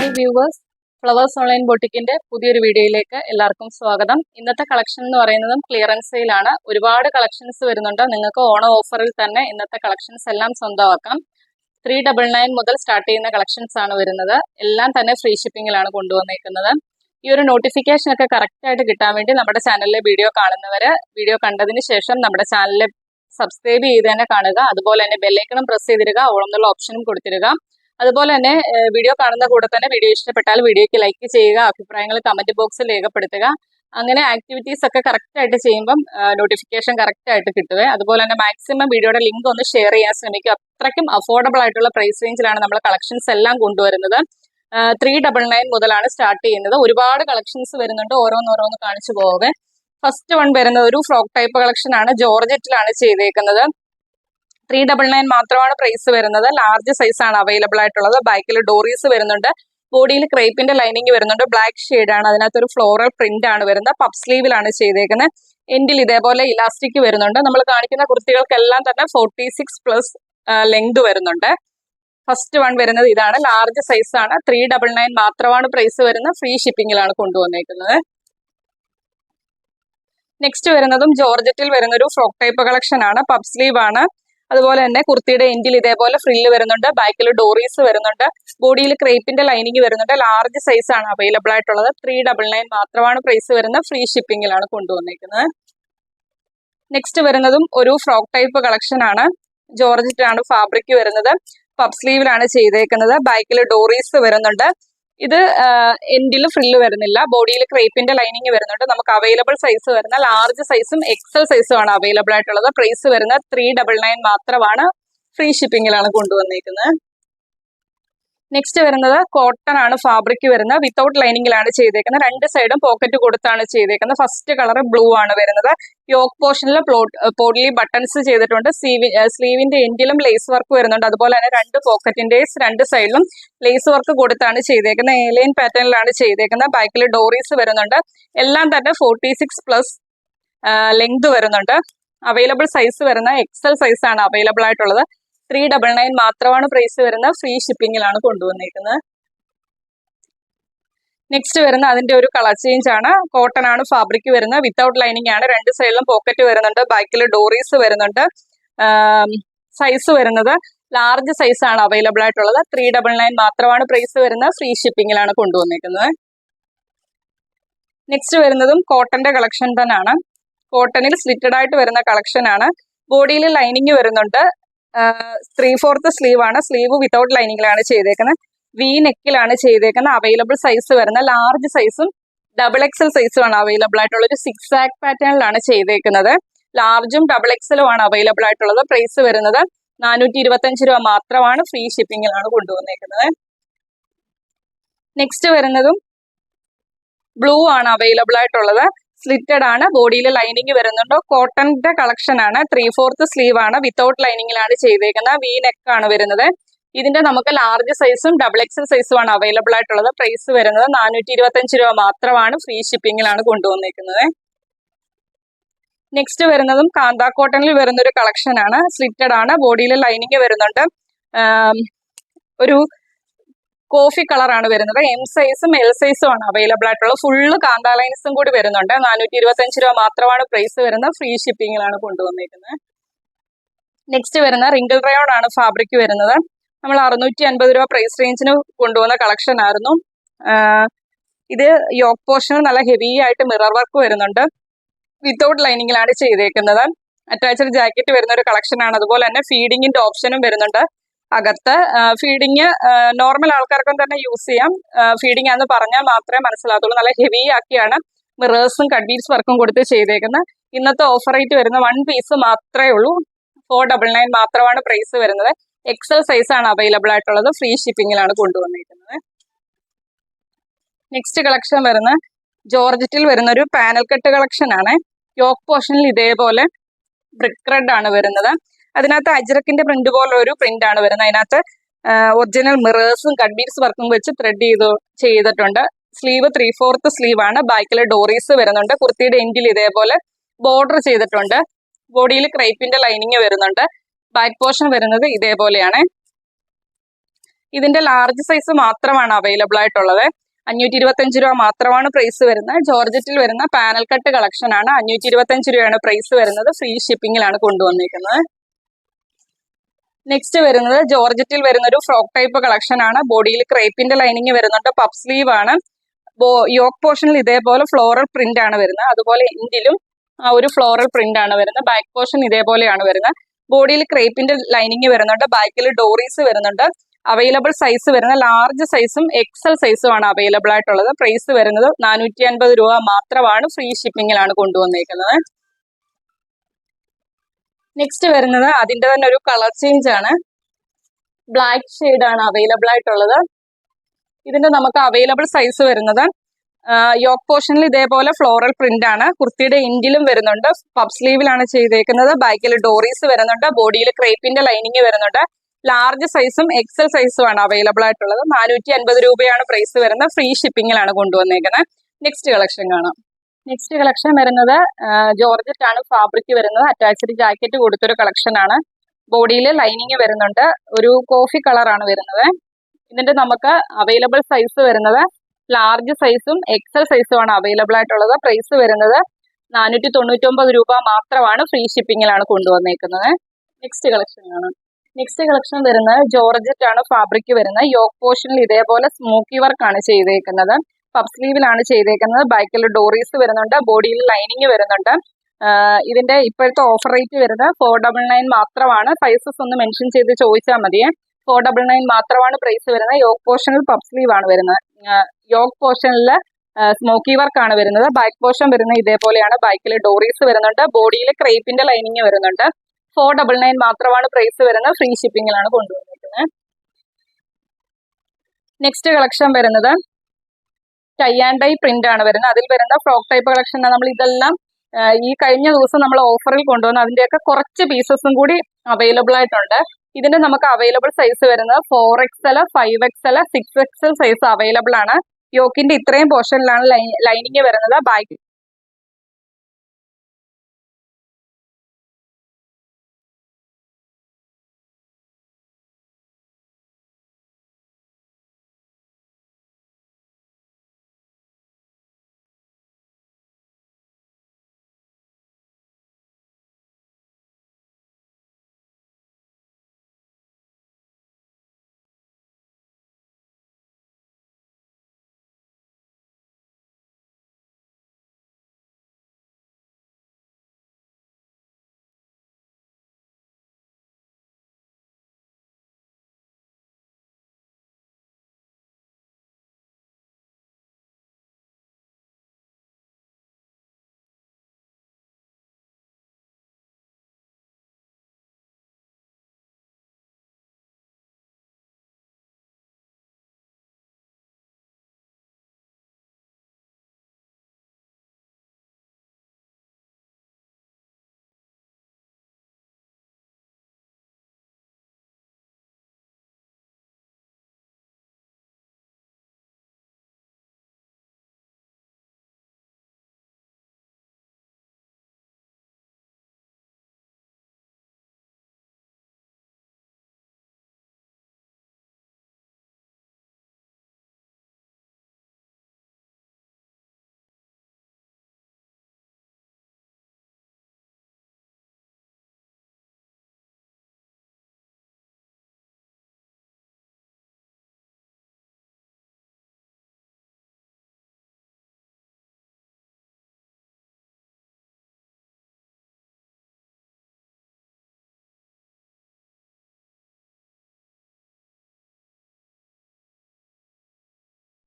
Hi viewers, flowers online ബൊട്ടിക്കിന്റെ പുതിയൊരു വീഡിയോയിലേക്ക് എല്ലാവർക്കും സ്വാഗതം. ഇന്നത്തെ കളക്ഷൻ എന്ന് പറയുന്നതും ക്ലിയറൻസ് സെയിലാണ്. ഒരുപാട് കളക്ഷൻസ് വരുന്നുണ്ട്. നിങ്ങൾക്ക് ഓണം ഓഫറിൽ തന്നെ ഇന്നത്തെ കളക്ഷൻസ് എല്ലാം സ്വന്തമാക്കാം. 399 മുതൽ സ്റ്റാർട്ട് ചെയ്യുന്ന കളക്ഷൻസ് ആണ് വരുന്നത്. എല്ലാം തന്നെ ഫ്രീ ഷിപ്പിങ്ങിലാണ് കൊണ്ടുവന്നേക്കുന്നത്. ഈ ഒരു നോട്ടിഫിക്കേഷൻ ഒക്കെ കറക്റ്റ് ആയിട്ട് കിട്ടാൻ വേണ്ടി നമ്മുടെ ചാനലിലെ വീഡിയോ കാണുന്നവര് വീഡിയോ കണ്ടതിന് ശേഷം നമ്മുടെ ചാനലിൽ സബ്സ്ക്രൈബ് ചെയ്ത് തന്നെ കാണുക. അതുപോലെ തന്നെ ബെല്ലൈക്കണും പ്രസ് ചെയ്തിടുക, ഓൾ എന്നുള്ള ഓപ്ഷനും കൊടുത്തിടുക. അതുപോലെ തന്നെ വീഡിയോ കാണുന്ന കൂടെ തന്നെ വീഡിയോ ഇഷ്ടപ്പെട്ടാൽ വീഡിയോയ്ക്ക് ലൈക്ക് ചെയ്യുക, അഭിപ്രായങ്ങൾ കമന്റ് ബോക്സിൽ രേഖപ്പെടുത്തുക. അങ്ങനെ ആക്ടിവിറ്റീസ് ഒക്കെ കറക്റ്റ് ആയിട്ട് ചെയ്യുമ്പം നോട്ടിഫിക്കേഷൻ കറക്റ്റ് ആയിട്ട് കിട്ടുവേ. അതുപോലെ തന്നെ മാക്സിമം വീഡിയോയുടെ ലിങ്ക് ഒന്ന് ഷെയർ ചെയ്യാൻ ശ്രമിക്കുക. അത്രയ്ക്കും അഫോർഡബിൾ ആയിട്ടുള്ള പ്രൈസ് റേഞ്ചിലാണ് നമ്മൾ കളക്ഷൻസ് എല്ലാം കൊണ്ടുവരുന്നത്. 399 മുതലാണ് സ്റ്റാർട്ട് ചെയ്യുന്നത്. ഒരുപാട് കളക്ഷൻസ് വരുന്നുണ്ട്. ഓരോന്നോരോന്ന് കാണിച്ചു പോവേ. ഫസ്റ്റ് വൺ വരുന്നത് ഒരു ഫ്രോക്ക് ടൈപ്പ് കളക്ഷൻ ആണ്. ജോർജറ്റിലാണ് ചെയ്തേക്കുന്നത്. 399 മാത്രമാണ് പ്രൈസ് വരുന്നത്. ലാർജ് സൈസ് ആണ് അവൈലബിൾ ആയിട്ടുള്ളത്. ബാക്കിൽ ഡോറീസ് വരുന്നുണ്ട്. ബോഡിയിൽ ക്രേപ്പിന്റെ ലൈനിങ് വരുന്നുണ്ട്. ബ്ലാക്ക് ഷെയ്ഡ് ആണ്. അതിനകത്തൊരു ഫ്ലോറൽ പ്രിന്റ് ആണ് വരുന്നത്. പഫ് സ്ലീവിലാണ് ചെയ്തേക്കുന്നത്. എൻഡിൽ ഇതേപോലെ ഇലാസ്റ്റിക് വരുന്നുണ്ട്. നമ്മൾ കാണിക്കുന്ന കുർത്തികൾക്കെല്ലാം തന്നെ 46+ ലെങ്ത് വരുന്നുണ്ട്. ഫസ്റ്റ് വൺ വരുന്നത് ഇതാണ്. ലാർജ് സൈസ് ആണ്. 399 മാത്രമാണ് പ്രൈസ് വരുന്നത്. ഫ്രീ ഷിപ്പിംഗിലാണ് കൊണ്ടുവന്നേക്കുന്നത്. നെക്സ്റ്റ് വരുന്നതും ജോർജറ്റിൽ വരുന്ന ഒരു ഫ്രോക്ക് ടൈപ്പ് കളക്ഷൻ ആണ്. പഫ് സ്ലീവ് ആണ്. അതുപോലെ തന്നെ കുർത്തിയുടെ എൻഡിൽ ഇതേപോലെ ഫ്രില്ല് വരുന്നുണ്ട്. ബാക്കിൽ ഡോറീസ് വരുന്നുണ്ട്. ബോഡിയിൽ ക്രേപ്പിന്റെ ലൈനിങ് വരുന്നുണ്ട്. ലാർജ് സൈസ് ആണ് അവൈലബിൾ ആയിട്ടുള്ളത്. 399 മാത്രമാണ് പ്രൈസ് വരുന്നത്. ഫ്രീ ഷിപ്പിംഗിലാണ് കൊണ്ടുവന്നേക്കുന്നത്. നെക്സ്റ്റ് വരുന്നതും ഒരു ഫ്രോക്ക് ടൈപ്പ് കളക്ഷൻ ആണ്. ജോർജറ്റ് ആണ് ഫാബ്രിക് വരുന്നത്. പഫ് സ്ലീവിലാണ് ചെയ്തേക്കുന്നത്. ബാക്കിൽ ഡോറീസ് വരുന്നുണ്ട്. ഇത് എൻഡിൽ ഫ്രില്ല് വരുന്നില്ല. ബോഡിയിൽ ക്രേപ്പിന്റെ ലൈനിങ് വരുന്നുണ്ട്. നമുക്ക് അവൈലബിൾ സൈസ് വരുന്ന ലാർജ് സൈസും എക്സൽ സൈസും ആണ് അവൈലബിൾ ആയിട്ടുള്ളത്. പ്രൈസ് വരുന്നത് 399 മാത്രമാണ്. ഫ്രീ ഷിപ്പിംഗിലാണ് കൊണ്ടുവന്നേക്കുന്നത്. നെക്സ്റ്റ് വരുന്നത് കോട്ടൺ ആണ് ഫാബ്രിക് വരുന്നത്. വിത്തൗട്ട് ലൈനിങ്ങിലാണ് ചെയ്തേക്കുന്നത്. രണ്ട് സൈഡും പോക്കറ്റ് കൊടുത്താണ് ചെയ്തേക്കുന്നത്. ഫസ്റ്റ് കളർ ബ്ലൂ ആണ് വരുന്നത്. യോക്ക് പോർഷനിൽ പോഡ്ലി ബട്ടൺസ് ചെയ്തിട്ടുണ്ട്. സ്ലീവിന്റെ എൻഡിലും ലേസ് വർക്ക് വരുന്നുണ്ട്. അതുപോലെ തന്നെ രണ്ട് പോക്കറ്റിന്റെ രണ്ട് സൈഡിലും ലേസ് വർക്ക് കൊടുത്താണ് ചെയ്തേക്കുന്നത്. ഏലൈൻ പാറ്റേണിലാണ് ചെയ്തേക്കുന്നത്. ബാക്കിൽ ഡോറീസ് വരുന്നുണ്ട്. എല്ലാം തന്നെ 46+ ലെങ്ത് വരുന്നുണ്ട്. അവൈലബിൾ സൈസ് വരുന്ന എക്സൽ സൈസ് ആണ് അവൈലബിൾ ആയിട്ടുള്ളത്. 399 മാത്രമാണ് പ്രൈസ് വരുന്നത്. ഫ്രീ ഷിപ്പിംഗിലാണ് കൊണ്ടുവന്നേക്കുന്നത്. നെക്സ്റ്റ് വരുന്ന അതിന്റെ ഒരു കളർ ചേഞ്ച് ആണ്. കോട്ടൺ ആണ് ഫാബ്രിക് വരുന്നത്. വിത്തൗട്ട് ലൈനിങ് ആണ്. രണ്ട് സൈഡിലും പോക്കറ്റ് വരുന്നുണ്ട്. ബാക്കിൽ ഡോറീസ് വരുന്നുണ്ട്. സൈസ് വരുന്നത് ലാർജ് സൈസ് ആണ് അവൈലബിൾ ആയിട്ടുള്ളത്. 399 മാത്രമാണ് പ്രൈസ് വരുന്നത്. ഫ്രീ ഷിപ്പിംഗിലാണ് കൊണ്ടുവന്നേക്കുന്നത്. നെക്സ്റ്റ് വരുന്നതും കോട്ടന്റെ കളക്ഷൻ തന്നെയാണ്. കോട്ടണിൽ സ്ലിറ്റഡ് ആയിട്ട് വരുന്ന കളക്ഷൻ ആണ്. ബോഡിയിൽ ലൈനിങ് വരുന്നുണ്ട്. 3/4 സ്ലീവ് ആണ്. സ്ലീവ് വിത്തൗട്ട് ലൈനിങ്ങിലാണ് ചെയ്തേക്കുന്നത്. വി നെക്കിലാണ് ചെയ്തേക്കുന്നത്. അവൈലബിൾ സൈസ് വരുന്ന ലാർജ് സൈസും XXL സൈസും ആണ് അവൈലബിൾ ആയിട്ടുള്ളത്. ഒരു 6 ആക്ക് പാറ്റേണിലാണ് ചെയ്തേക്കുന്നത്. ലാർജും XXL ആണ് അവൈലബിൾ ആയിട്ടുള്ളത്. പ്രൈസ് വരുന്നത് 425 രൂപ മാത്രമാണ്. ഫ്രീ ഷിപ്പിംഗിലാണ് കൊണ്ടുവന്നേക്കുന്നത്. നെക്സ്റ്റ് വരുന്നതും ബ്ലൂ ആണ് അവൈലബിൾ ആയിട്ടുള്ളത്. സ്ലിറ്റഡ് ആണ്. ബോഡിയിൽ ലൈനിങ് വരുന്നുണ്ട്. കോട്ടന്റെ കളക്ഷൻ ആണ്. 3/4 സ്ലീവ് ആണ്. വിത്തൗട്ട് ലൈനിങ്ങിലാണ് ചെയ്തേക്കുന്നത്. വി നെക്ക് ആണ് വരുന്നത്. ഇതിന്റെ നമുക്ക് ലാർജ് സൈസും XXL സൈസും ആണ് അവൈലബിൾ ആയിട്ടുള്ളത്. പ്രൈസ് വരുന്നത് 425 രൂപ മാത്രമാണ്. ഫ്രീ ഷിപ്പിംഗിലാണ് കൊണ്ടുവന്നേക്കുന്നത്. നെക്സ്റ്റ് വരുന്നതും കാന്ത കോട്ടണിൽ വരുന്ന ഒരു കളക്ഷൻ ആണ്. സ്ലിറ്റഡ് ആണ്. ബോഡിയിൽ ലൈനിങ് വരുന്നുണ്ട്. ഒരു കോഫി കളർ ആണ് വരുന്നത്. എം സൈസും എൽ സൈസും ആണ് അവൈലബിൾ ആയിട്ടുള്ളത്. ഫുള്ള് കാന്ത ലൈൻസും കൂടി വരുന്നുണ്ട്. 425 രൂപ മാത്രമാണ് പ്രൈസ് വരുന്നത്. ഫ്രീ ഷിപ്പിംഗിലാണ് കൊണ്ടുവന്നേക്കുന്നത്. നെക്സ്റ്റ് വരുന്ന റിങ്കിൾ റയോൺ ആണ് ഫാബ്രിക് വരുന്നത്. നമ്മൾ 650 രൂപ പ്രൈസ് റേഞ്ചിന് കൊണ്ടുവന്ന കളക്ഷൻ ആയിരുന്നു. ഇത് യോക്ക് പോർഷനിൽ നല്ല ഹെവി ആയിട്ട് മിറർ വർക്ക് വരുന്നുണ്ട്. വിത്തൗട്ട് ലൈനിങ്ങിലാണ് ചെയ്തേക്കുന്നത്. അറ്റാച്ച്ഡ് ജാക്കറ്റ് വരുന്ന ഒരു കളക്ഷൻ ആണ്. അതുപോലെ തന്നെ ഫീഡിങ്ങിന്റെ ഓപ്ഷനും വരുന്നുണ്ട്. അകത്ത് ഫീഡിങ് നോർമൽ ആൾക്കാർക്കും തന്നെ യൂസ് ചെയ്യാം. ഫീഡിങ് ആണെന്ന് പറഞ്ഞാൽ മാത്രമേ മനസ്സിലാകത്തുള്ളൂ. നല്ല ഹെവി ആക്കിയാണ് മിറേഴ്സും കട്ട് ബീഡ്സ് വർക്കും കൊടുത്ത് ചെയ്തേക്കുന്നത്. ഇന്നത്തെ ഓഫർ റേറ്റ് വരുന്ന 1 പീസ് മാത്രമേ ഉള്ളൂ. 499 മാത്രമാണ് പ്രൈസ് വരുന്നത്. എക്സൽ സൈസ് ആണ് അവൈലബിൾ ആയിട്ടുള്ളത്. ഫ്രീ ഷിപ്പിംഗിലാണ് കൊണ്ടുവന്നിരിക്കുന്നത്. നെക്സ്റ്റ് കളക്ഷൻ വരുന്ന ജോർജറ്റിൽ വരുന്ന ഒരു പാനൽ കട്ട് കളക്ഷൻ ആണ്. യോക്ക് പോർഷനിൽ ഇതേപോലെ ബ്രിക്ക് റെഡ് ആണ് വരുന്നത്. അതിനകത്ത് അജ്രക്കിന്റെ പ്രിന്റ് പോലെ ഒരു പ്രിന്റ് ആണ് വരുന്നത്. അതിനകത്ത് ഒറിജിനൽ മിറേഴ്സും കട്ട് ബീഡ്സ് വർക്കും വെച്ച് ത്രെഡ് ചെയ്തിട്ടുണ്ട്. സ്ലീവ് 3/4 സ്ലീവ് ആണ്. ബാക്കിൽ ഡോറീസ് വരുന്നുണ്ട്. കുർത്തിയുടെ എൻഡിൽ ഇതേപോലെ ബോർഡർ ചെയ്തിട്ടുണ്ട്. ബോഡിയിൽ ക്രൈപ്പിന്റെ ലൈനിങ് വരുന്നുണ്ട്. ബാക്ക് പോർഷൻ വരുന്നത് ഇതേപോലെയാണ്. ഇതിന്റെ ലാർജ് സൈസ് മാത്രമാണ് അവൈലബിൾ ആയിട്ടുള്ളത്. 525 രൂപ മാത്രമാണ് പ്രൈസ് വരുന്നത്. ജോർജറ്റിൽ വരുന്ന പാനൽ കട്ട് കളക്ഷൻ ആണ്. 525 രൂപയാണ് പ്രൈസ് വരുന്നത്. ഫ്രീ ഷിപ്പിംഗിലാണ് കൊണ്ടുവന്നിരിക്കുന്നത്. നെക്സ്റ്റ് വരുന്നത് ജോർജറ്റിൽ വരുന്ന ഒരു ഫ്രോക്ക് ടൈപ്പ് കളക്ഷൻ ആണ്. ബോഡിയിൽ ക്രേപ്പിന്റെ ലൈനിങ് വരുന്നുണ്ട്. പഫ് സ്ലീവ് ആണ്. യോക്ക് പോർഷനിൽ ഇതേപോലെ ഫ്ലോറൽ പ്രിന്റ് ആണ് വരുന്നത്. അതുപോലെ എൻഡിലും ഒരു ഫ്ലോറൽ പ്രിന്റ് ആണ് വരുന്നത്. ബാക്ക് പോർഷൻ ഇതേപോലെയാണ് വരുന്നത്. ബോഡിയിൽ ക്രേപ്പിന്റെ ലൈനിങ് വരുന്നുണ്ട്. ബാക്കിൽ ഡോറീസ് വരുന്നുണ്ട്. അവൈലബിൾ സൈസ് വരുന്ന ലാർജ് സൈസും എക്സൽ സൈസും ആണ് അവൈലബിൾ ആയിട്ടുള്ളത്. പ്രൈസ് വരുന്നത് 450 രൂപ മാത്രമാണ്. ഫ്രീ ഷിപ്പിംഗിലാണ് കൊണ്ടുവന്നിരിക്കുന്നത്. നെക്സ്റ്റ് വരുന്നത് അതിന്റെ തന്നെ ഒരു കളർ ചേഞ്ച് ആണ്. ബ്ലാക്ക് ഷെയ്ഡ് ആണ് അവൈലബിൾ ആയിട്ടുള്ളത്. ഇതിന്റെ നമുക്ക് അവൈലബിൾ സൈസ് വരുന്നത് യോക്ക് പോർഷനിൽ ഇതേപോലെ ഫ്ലോറൽ പ്രിന്റ് ആണ്. കുർത്തിയുടെ എൻഡിലും വരുന്നുണ്ട്. പഫ് സ്ലീവിലാണ് ചെയ്തേക്കുന്നത്. ബാക്കിൽ ഡോറീസ് വരുന്നുണ്ട്. ബോഡിയിൽ ക്രേപ്പിന്റെ ലൈനിങ് വരുന്നുണ്ട്. ലാർജ് സൈസും എക്സൽ സൈസും ആണ് അവൈലബിൾ ആയിട്ടുള്ളത്. 450 രൂപയാണ് പ്രൈസ് വരുന്നത്. ഫ്രീ ഷിപ്പിംഗിലാണ് കൊണ്ടുവന്നേക്കുന്നത്. നെക്സ്റ്റ് കളക്ഷൻ കാണാം. നെക്സ്റ്റ് കളക്ഷൻ വരുന്നത് ജോർജറ്റ് ആണ് ഫാബ്രിക് വരുന്നത്. അറ്റാച്ച്ഡ് ജാക്കറ്റ് കൊടുത്തൊരു കളക്ഷൻ ആണ്. ബോഡിയിൽ ലൈനിങ് വരുന്നുണ്ട്. ഒരു കോഫി കളറാണ് വരുന്നത്. ഇതിന്റെ നമുക്ക് അവൈലബിൾ സൈസ് വരുന്നത് ലാർജ് സൈസും എക്സൽ സൈസും ആണ് അവൈലബിൾ ആയിട്ടുള്ളത്. പ്രൈസ് വരുന്നത് 499 രൂപ മാത്രമാണ്. ഫ്രീ ഷിപ്പിംഗിലാണ് കൊണ്ടുവന്നേക്കുന്നത്. നെക്സ്റ്റ് കളക്ഷൻ ആണ്. നെക്സ്റ്റ് കളക്ഷൻ വരുന്നത് ജോർജറ്റ് ആണ് ഫാബ്രിക് വരുന്നത്. യോക്ക് പോർഷനിൽ ഇതേപോലെ സ്മോക്കി വർക്ക് ആണ് ചെയ്തേക്കുന്നത്. പഫ് സ്ലീവിലാണ് ചെയ്തേക്കുന്നത്. ബാക്കിൽ ഡോറീസ് വരുന്നുണ്ട്. ബോഡിയിൽ ലൈനിങ് വരുന്നുണ്ട്. ഇതിന്റെ ഇപ്പോഴത്തെ ഓഫർ റേറ്റ് വരുന്നത് 499 മാത്രമാണ്. സൈസസ് ഒന്ന് മെൻഷൻ ചെയ്ത് ചോദിച്ചാൽ മതിയെ. 499 മാത്രമാണ് പ്രൈസ് വരുന്നത്. യോക്ക് പോർഷനിൽ പഫ് സ്ലീവ് ആണ് വരുന്നത്. യോക്ക് പോർഷനിൽ സ്മോക്കി വർക്ക് ആണ് വരുന്നത്. ബാക്ക് പോർഷൻ വരുന്നത് ഇതേപോലെയാണ്. ബാക്കിൽ ഡോറീസ് വരുന്നുണ്ട്. ബോഡിയിൽ ക്രേപ്പിന്റെ ലൈനിങ് വരുന്നുണ്ട്. 499 മാത്രമാണ് പ്രൈസ് വരുന്നത്. ഫ്രീ ഷിപ്പിംഗിലാണ് കൊണ്ടുവന്നിരിക്കുന്നത്. നെക്സ്റ്റ് കളക്ഷൻ വരുന്നത് ടൈ ആൻഡ് ഡൈ പ്രിന്റ് ആണ് വരുന്നത്. അതിൽ വരുന്ന ഫ്രോക്ക് ടൈപ്പ് കളക്ഷൻ നമ്മൾ ഇതെല്ലാം ഈ കഴിഞ്ഞ ദിവസം നമ്മൾ ഓഫറിൽ കൊണ്ടുവന്ന അതിന്റെയൊക്കെ കുറച്ച് പീസസും കൂടി അവൈലബിൾ ആയിട്ടുണ്ട്. ഇതിന്റെ നമുക്ക് അവൈലബിൾ സൈസ് വരുന്നത് 4XL, 5XL, 6XL size available ആണ്. യോക്കിന്റെ ഇത്രയും പോർഷനിലാണ് ലൈനിങ് വരുന്നത്. ബാക്ക്